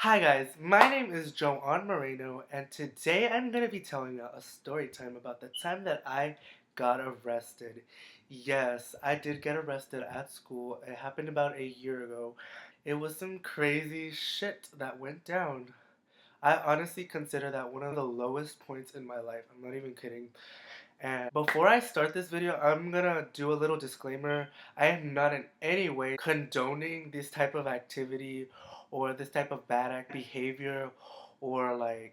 Hi guys, my name is Joan Moreno, and today I'm going to be telling you a story time about the time that I got arrested. Yes, I did get arrested at school. It happened about a year ago. It was some crazy shit that went down. I honestly consider that one of the lowest points in my life. I'm not even kidding. And before I start this video, I'm gonna do a little disclaimer. I am not in any way condoning this type of activity or this type of behavior or like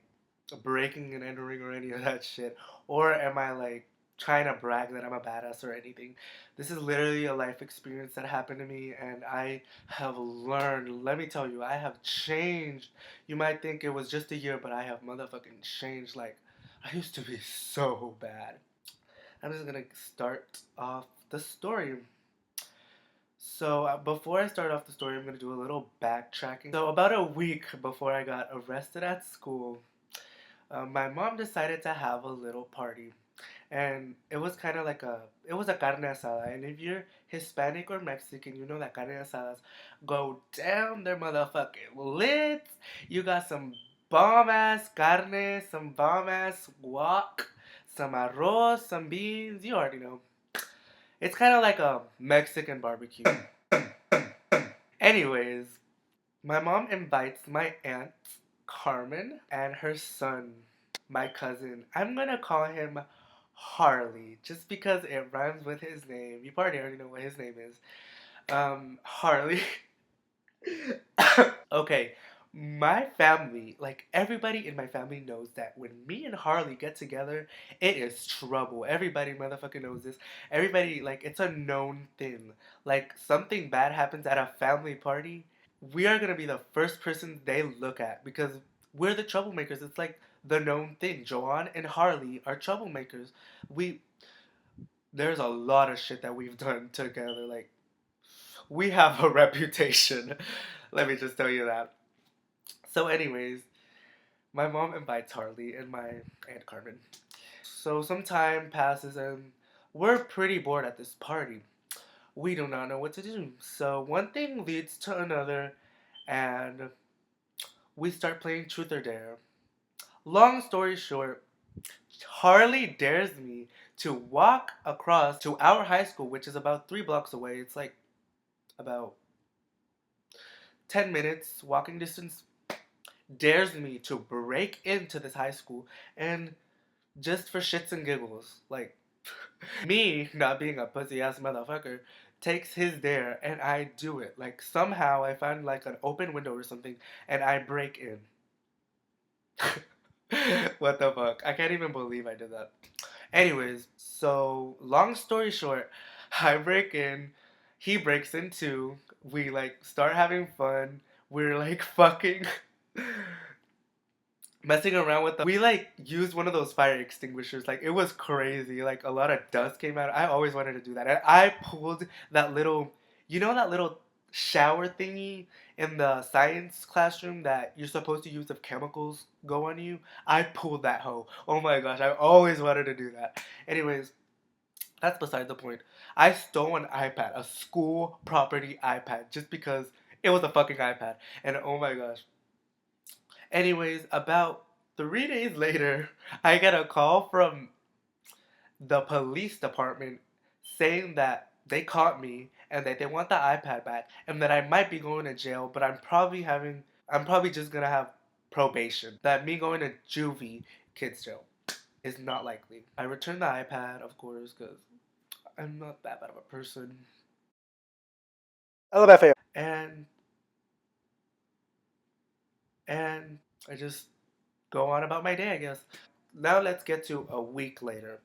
breaking and entering or any of that shit. Or am I like trying to brag that I'm a badass or anything? This is literally a life experience that happened to me and I have learned. Let me tell you, I have changed. You might think it was just a year, but I have motherfucking changed. Like, I used to be so bad. I'm just gonna start off the story. So, before I start off the story, I'm gonna do a little backtracking. So, about a week before I got arrested at school, my mom decided to have a little party. And it was kind of like it was a carne asada. And if you're Hispanic or Mexican, you know that carne asadas go down their motherfucking lids. You got some bomb ass carne, some bomb ass guac, some arroz, some beans. You already know. It's kind of like a Mexican barbecue. Anyways, my mom invites my aunt Carmen and her son, my cousin. I'm gonna call him Harley just because it rhymes with his name. You probably already know what his name is. Harley. Okay, my family, like everybody in my family knows that when me and Harley get together, it is trouble. Everybody motherfucking knows this. Everybody, like, it's a known thing. Like, something bad happens at a family party, we are gonna be the first person they look at because we're the troublemakers. It's like the known thing. Joanne and Harley are troublemakers. We There's a lot of shit that we've done together. Like, we have a reputation. Let me just tell you that. So, anyways, my mom invites Harley and my aunt Carmen. So some time passes and we're pretty bored at this party. We do not know what to do. So one thing leads to another, and we start playing Truth or Dare. Long story short, Harley dares me to walk across to our high school, which is about 3 blocks away. It's like about 10 minutes walking distance. Dares me to break into this high school and just for shits and giggles. Like, me, not being a pussy ass motherfucker, takes his dare and I do it. Like, somehow I find like an open window or something and I break in. What the fuck? I can't even believe I did that. Anyways, so long story short, I break in, he breaks in too. We like start having fun. We're like fucking messing around with we like used one of those fire extinguishers. Like, it was crazy. Like, a lot of dust came out. I always wanted to do that. And I pulled that little, that little shower thingy in the science classroom that you're supposed to use if chemicals go on you. I pulled that hoe. Oh my gosh, I always wanted to do that. Anyways, that's beside the point. I stole an iPad, a school property iPad, just because it was a fucking iPad. And oh my gosh. Anyways, about 3 days later, I get a call from the police department saying that they caught me and that they want the iPad back and that I might be going to jail, but I'm probably just gonna have probation. That me going to juvie kids jail is not likely. I returned the iPad, of course, because I'm not that bad of a person. LMFAO. And I just go on about my day, I guess. Now let's get to a week later.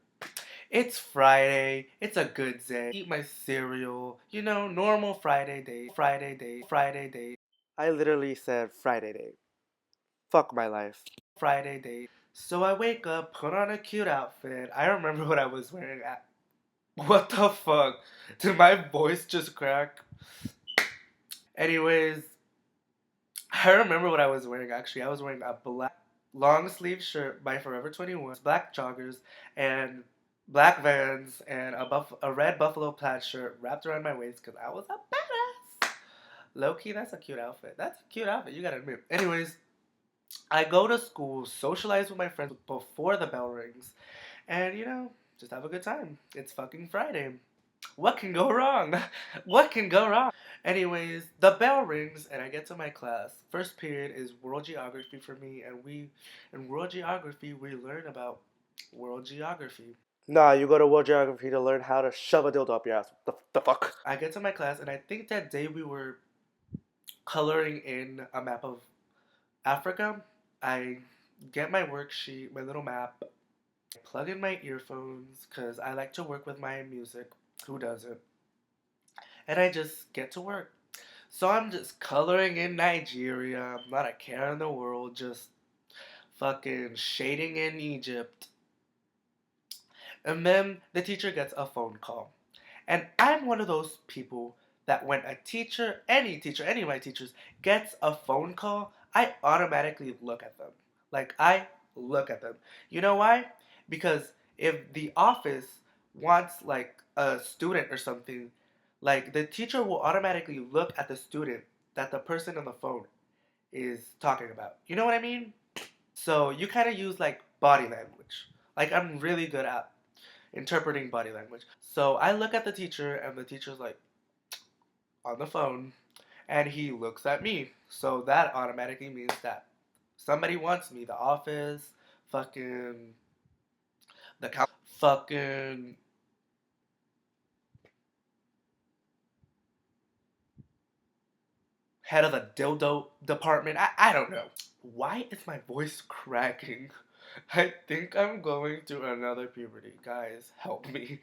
It's Friday. It's a good day. Eat my cereal. Normal Friday day. Friday day. Friday day. I literally said Friday day. Fuck my life. Friday day. So I wake up, put on a cute outfit. I remember what I was wearing at. What the fuck? Did my voice just crack? Anyways, I remember what I was wearing actually. I was wearing a black long sleeve shirt by Forever 21, black joggers, and black Vans, and a red buffalo plaid shirt wrapped around my waist because I was a badass. Low key, that's a cute outfit. That's a cute outfit, you gotta admit. Anyways, I go to school, socialize with my friends before the bell rings, and just have a good time. It's fucking Friday. What can go wrong? What can go wrong? Anyways, the bell rings and I get to my class. First period is world geography for me, and in world geography we learn about world geography. Nah, you go to world geography to learn how to shove a dildo up your ass. The fuck? I get to my class, and I think that day we were coloring in a map of Africa. I get my worksheet, my little map, plug in my earphones because I like to work with my music. Who doesn't? And I just get to work. So I'm just coloring in Nigeria. I'm not a care in the world, just fucking shading in Egypt. And then the teacher gets a phone call. And I'm one of those people that when a teacher, any of my teachers, gets a phone call, I automatically look at them. Like, I look at them. You know why? Because if the office wants, like, a student or something, like, the teacher will automatically look at the student that the person on the phone is talking about. You know what I mean? So you kind of use, like, body language. Like, I'm really good at interpreting body language. So I look at the teacher, and the teacher's like on the phone, and he looks at me. So that automatically means that somebody wants me. The office, fucking the fucking head of the dildo department. I don't know. Why is my voice cracking? I think I'm going through another puberty. Guys, help me.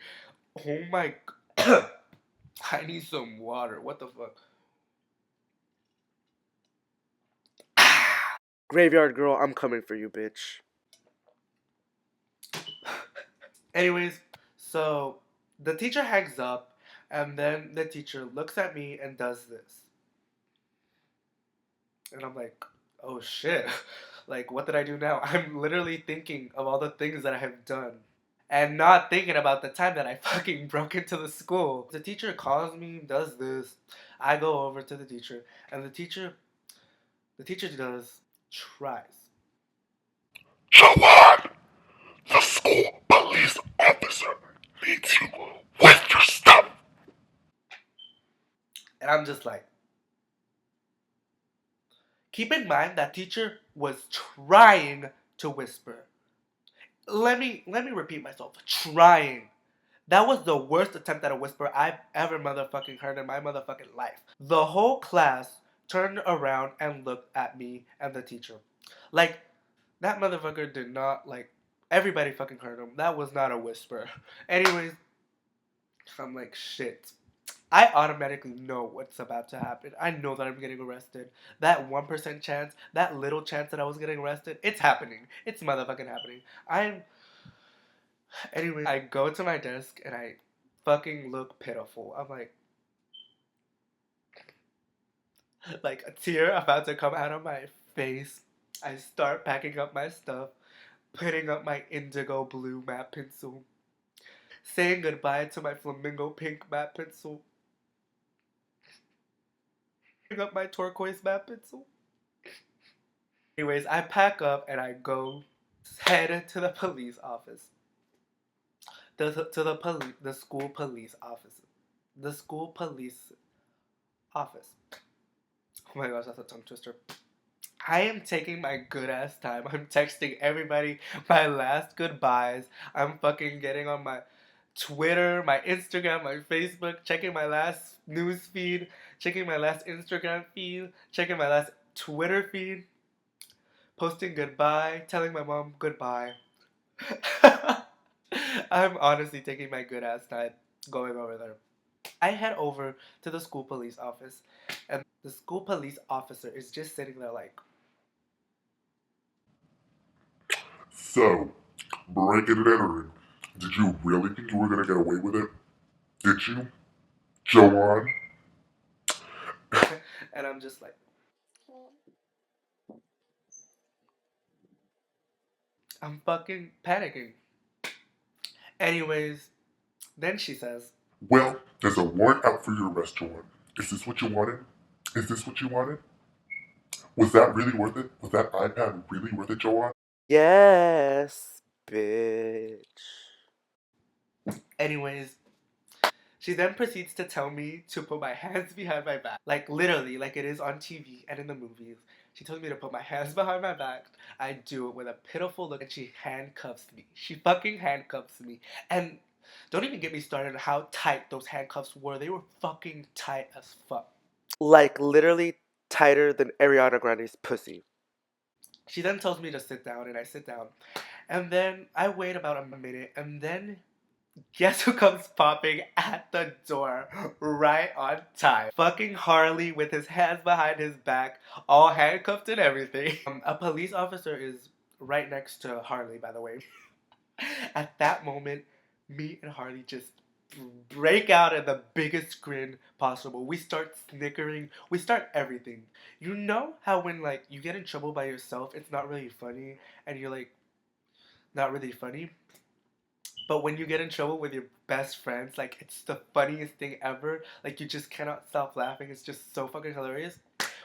Oh my. I need some water. What the fuck? Graveyard girl, I'm coming for you, bitch. Anyways, so the teacher hangs up, and then the teacher looks at me and does this. And I'm like, oh shit. Like, what did I do now? I'm literally thinking of all the things that I have done and not thinking about the time that I fucking broke into the school. The teacher calls me, does this. I go over to the teacher, and the teacher does tries. Jawan, the school police officer needs you with your stuff. And I'm just like, keep in mind that teacher was trying to whisper. Let me repeat myself. Trying. That was the worst attempt at a whisper I've ever motherfucking heard in my motherfucking life. The whole class turned around and looked at me and the teacher. Like, that motherfucker did not, like, everybody fucking heard him. That was not a whisper. Anyways, I'm like, shit. I automatically know what's about to happen. I know that I'm getting arrested. That 1% chance, that little chance that I was getting arrested, it's happening. It's motherfucking happening. Anyway, I go to my desk and I fucking look pitiful. I'm like a tear about to come out of my face. I start packing up my stuff, putting up my indigo blue matte pencil, saying goodbye to my flamingo pink matte pencil, picking up my turquoise matte pencil. Anyways, I pack up and I go head to the police office. The school police office. The school police office. Oh my gosh, that's a tongue twister. I am taking my good ass time. I'm texting everybody my last goodbyes. I'm fucking getting on my Twitter, my Instagram, my Facebook, checking my last news feed, checking my last Instagram feed, checking my last Twitter feed, posting goodbye, telling my mom goodbye. I'm honestly taking my good ass time going over there. I head over to the school police office, and the school police officer is just sitting there like, so, breaking and entering. Did you really think you were gonna get away with it? Did you, Joanne? And I'm just like, I'm fucking panicking. Anyways, then she says, well, there's a warrant out for your arrest, Joanne. Is this what you wanted? Is this what you wanted? Was that really worth it? Was that iPad really worth it, Joanne? Yes, bitch. Anyways, she then proceeds to tell me to put my hands behind my back. Like literally, like it is on TV and in the movies. She told me to put my hands behind my back. I do it with a pitiful look and she handcuffs me. She fucking handcuffs me. And don't even get me started on how tight those handcuffs were. They were fucking tight as fuck. Like literally tighter than Ariana Grande's pussy. She then tells me to sit down and I sit down. And then I wait about a minute and then guess who comes popping at the door right on time? Fucking Harley with his hands behind his back, all handcuffed and everything. A police officer is right next to Harley, by the way. At that moment, me and Harley just break out in the biggest grin possible. We start snickering. We start everything. You know how when like you get in trouble by yourself, it's not really funny, and you're like not really funny. But when you get in trouble with your best friends, like it's the funniest thing ever. Like you just cannot stop laughing. It's just so fucking hilarious.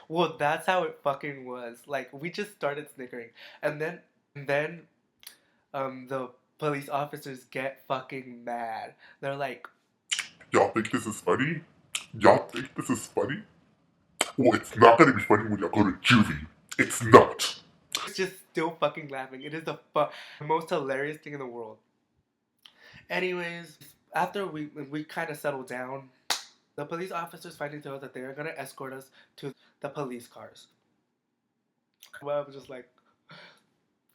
Well, that's how it fucking was. Like we just started snickering, and then the police officers get fucking mad. They're like, Y'all think this is funny? Y'all think this is funny? Well, it's not gonna be funny when y'all go to juvie. It's not. it's just still fucking laughing. It is the most hilarious thing in the world. Anyways, after we kind of settle down, the police officers finally tell us that they are gonna escort us to the police cars. Well, I'm just like,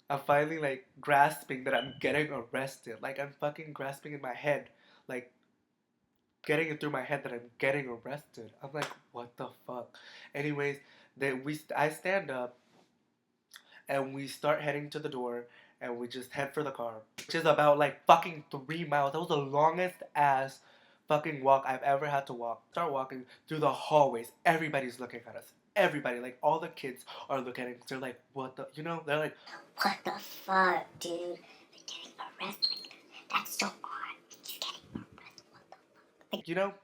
I'm finally like grasping that I'm getting arrested. Like I'm fucking grasping in my head, like getting it through my head that I'm getting arrested. I'm like, what the fuck? Anyways, I stand up and we start heading to the door and we just head for the car, which is about like fucking 3 miles. That was the longest ass fucking walk I've ever had to walk. Start walking through the hallways. Everybody's looking at us. Everybody, like all the kids are looking at us. They're like, what the, you know? They're like, what the fuck, dude? They're getting arrested. That's so odd. You're getting arrested. What the fuck? you know,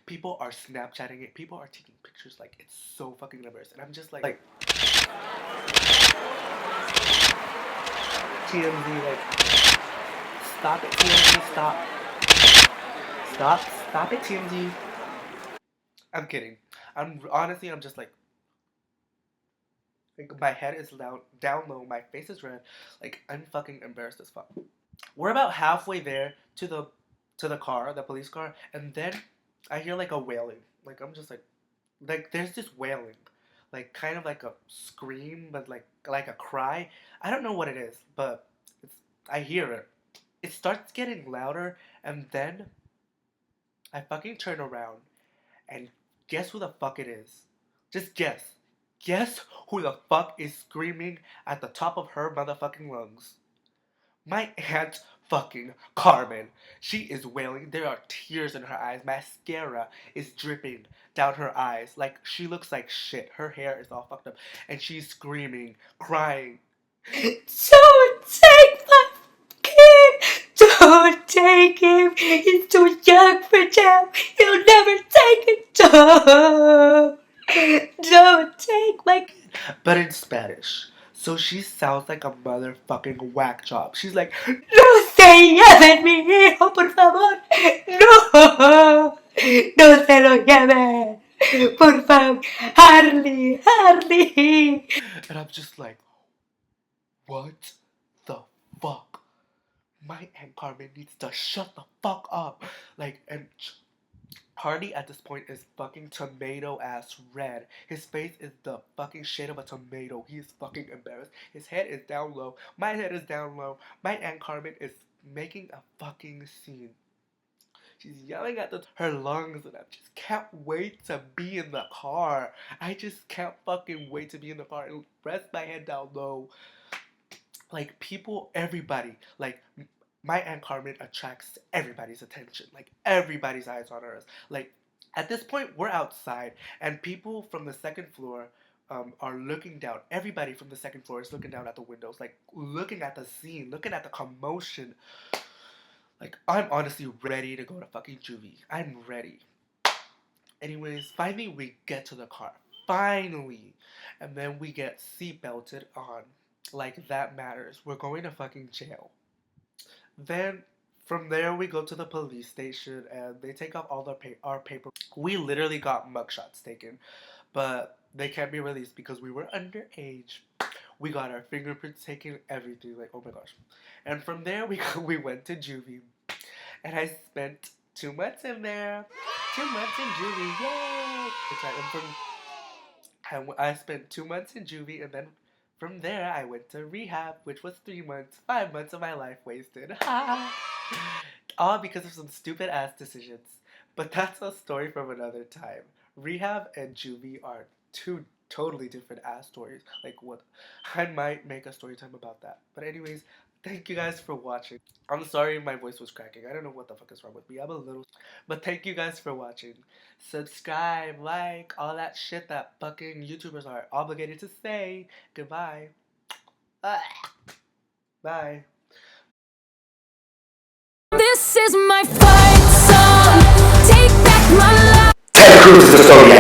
people are Snapchatting it. People are taking pictures. Like it's so fucking embarrassing. And I'm just like TMZ, like stop it, TMZ, stop it, TMZ. I'm kidding. I'm honestly, I'm just like my head is down low, my face is red, like I'm fucking embarrassed as fuck. We're about halfway there to the car, the police car, and then I hear like a wailing. Like I'm just like there's this wailing, like kind of like a scream, but like a cry. I don't know what it is, but it's I hear it. It starts getting louder, and then I fucking turn around, and guess who the fuck it is? Just guess. Guess who the fuck is screaming at the top of her motherfucking lungs? My aunt fucking Carmen. She is wailing. There are tears in her eyes. Mascara is dripping down her eyes. Like she looks like shit. Her hair is all fucked up. And she's screaming, crying. Don't take my kid! Don't take him! He's too young for jail! He'll never take it! Don't take my kid! But in Spanish. So she sounds like a motherfucking whack job. She's like, No se lleven mi hijo, por favor! No! No se lo lleven! Por favor! Harley! Harley! and I'm just like, what the fuck? My Aunt Carmen needs to shut the fuck up. Like, and Hardy at this point is fucking tomato ass red. His face is the fucking shade of a tomato. He is fucking embarrassed. His head is down low. My head is down low. My Aunt Carmen is making a fucking scene. She's yelling at her lungs, and I just can't wait to be in the car. I just can't fucking wait to be in the car and rest my head down low. Like people, everybody, like my Aunt Carmen attracts everybody's attention. Like everybody's eyes on her. Like at this point, we're outside, and people from the second floor are looking down. Everybody from the second floor is looking down at the windows, like looking at the scene, looking at the commotion. Like I'm honestly ready to go to fucking juvie. I'm ready. Anyways, finally we get to the car. finally. And then we get seatbelted on. Like that matters. We're going to fucking jail. Then from there we go to the police station and they take off all our paper. We literally got mugshots taken, but they can't be released because we were underage. We got our fingerprints taken, everything. Like, oh my gosh. And from there we went to juvie, and I spent 2 months in there. 2 months in juvie, yay! I spent 2 months in juvie, and then from there I went to rehab, which was 3 months. 5 months of my life wasted. All because of some stupid ass decisions. But that's a story from another time. Rehab and juvie are two totally different ass stories. Like what? I might make a story time about that. But anyways, thank you guys for watching. I'm sorry my voice was cracking. I don't know what the fuck is wrong with me. I'm a little. But thank you guys for watching. Subscribe, like, all that shit that fucking YouTubers are obligated to say. Goodbye. Bye. This is my fight song. Take back my life. Ted Cruz is a